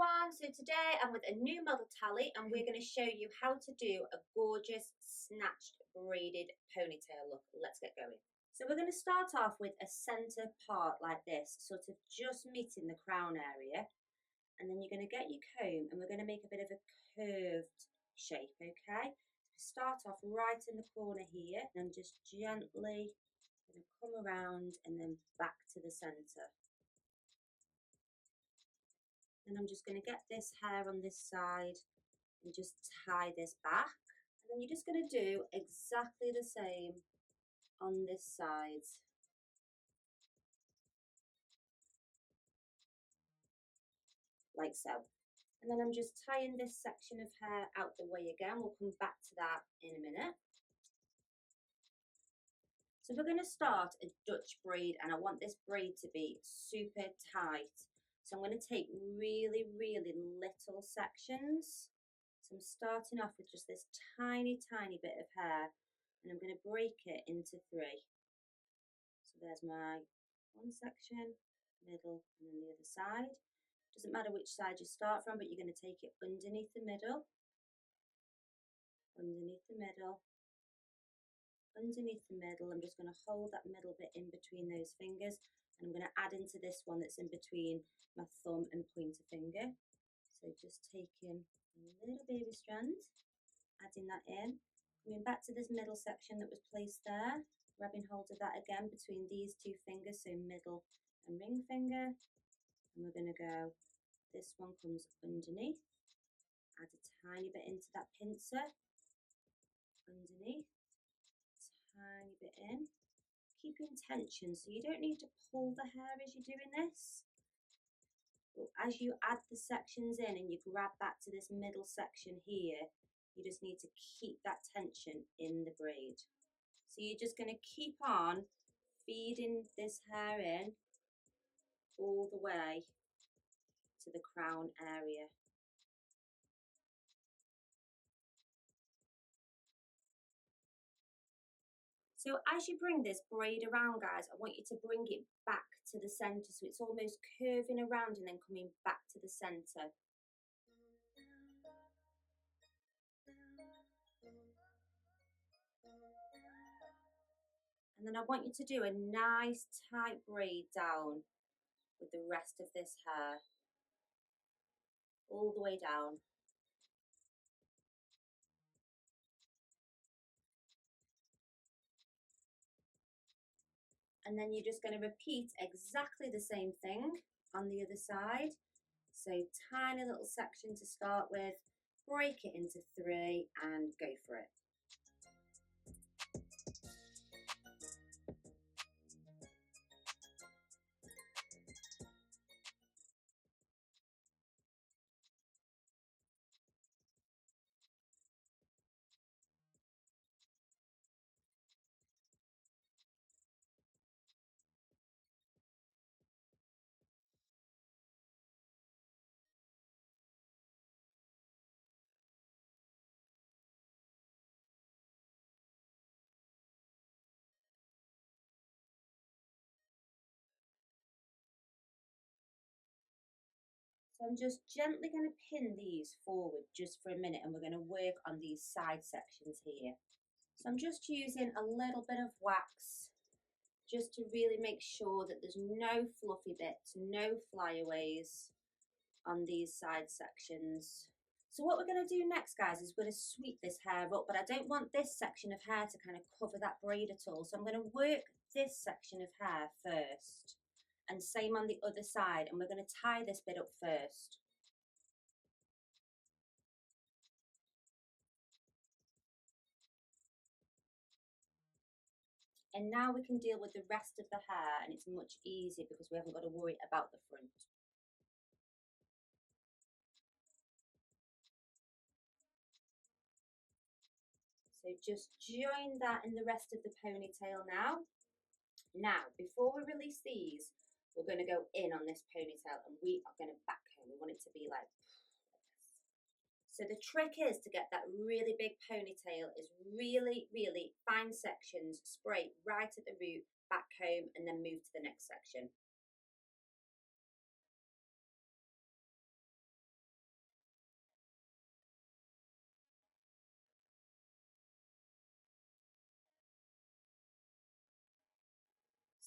everyone, so today I'm with a new model tally and we're going to show you how to do a gorgeous snatched braided ponytail look. Let's get going. So we're going to start off with a centre part like this, sort of just meeting the crown area, and then you're going to get your comb and we're going to make a bit of a curved shape, okay? So start off right in the corner here and just gently going to come around and then back to the centre. Then I'm just going to get this hair on this side and just tie this back. And then you're just going to do exactly the same on this side. Like so. And then I'm just tying this section of hair out the way again. We'll come back to that in a minute. So we're going to start a Dutch braid, and I want this braid to be super tight. So I'm going to take really, really little sections. So I'm starting off with just this tiny, tiny bit of hair, and I'm going to break it into 3. So there's my one section, middle, and then the other side. Doesn't matter which side you start from, but you're going to take it underneath the middle, underneath the middle, underneath the middle. I'm just going to hold that middle bit in between those fingers, and I'm going to add into this one that's in between my thumb and pointer finger. So just taking a little baby strand, adding that in, coming back to this middle section that was placed there, grabbing hold of that again between these 2 fingers, so middle and ring finger, and we're going to go, this one comes underneath, add a tiny bit into that pincer, underneath, tiny bit in, keeping tension, so you don't need to pull the hair as you're doing this. But as you add the sections in and you grab back to this middle section here, you just need to keep that tension in the braid. So you're just going to keep on feeding this hair in all the way to the crown area. So as you bring this braid around, guys, I want you to bring it back to the centre, so it's almost curving around and then coming back to the centre. And then I want you to do a nice tight braid down with the rest of this hair, all the way down. And then you're just going to repeat exactly the same thing on the other side. So tiny little section to start with, break it into 3 and go for it. So I'm just gently going to pin these forward just for a minute, and we're going to work on these side sections here. So I'm just using a little bit of wax just to really make sure that there's no fluffy bits, no flyaways on these side sections. So what we're going to do next, guys, is we're going to sweep this hair up, but I don't want this section of hair to kind of cover that braid at all. So I'm going to work this section of hair first, and same on the other side, and we're going to tie this bit up first. And now we can deal with the rest of the hair, and it's much easier because we haven't got to worry about the front. So just join that in the rest of the ponytail now. Now, before we release these, we're going to go in on this ponytail and we are going to backcomb. We want it to be like this. So the trick is to get that really big ponytail is really, really fine sections, spray right at the root, backcomb, and then move to the next section.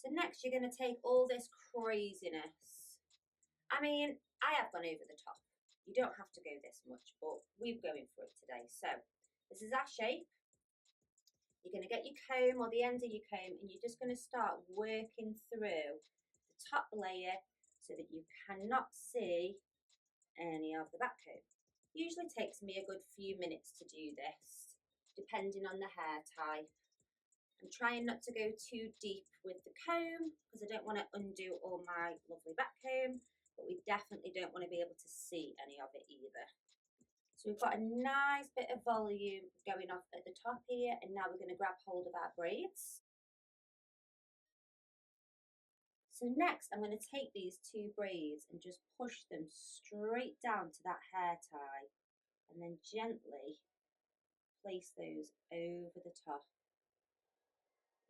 So next you're going to take all this craziness. I mean, I have gone over the top. You don't have to go this much, but we're going for it today. So this is our shape. You're going to get your comb or the end of your comb and you're just going to start working through the top layer so that you cannot see any of the back comb. Usually takes me a good few minutes to do this, depending on the hair type. I'm trying not to go too deep with the comb because I don't want to undo all my lovely back comb, but we definitely don't want to be able to see any of it either. So we've got a nice bit of volume going off at the top here, and now we're going to grab hold of our braids. So next I'm going to take these two braids and just push them straight down to that hair tie and then gently place those over the top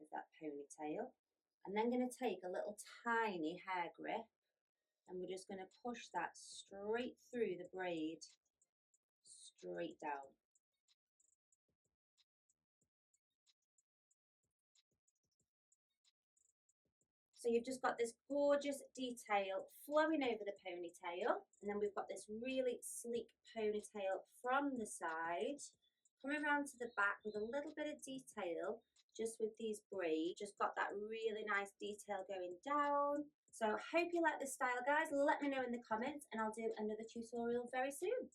of that ponytail. I'm then going to take a little tiny hair grip and we're just going to push that straight through the braid, straight down. So you've just got this gorgeous detail flowing over the ponytail, and then we've got this really sleek ponytail from the side, coming around to the back with a little bit of detail just with these braids. Just got that really nice detail going down. So hope you like this style, guys. Let me know in the comments and I'll do another tutorial very soon.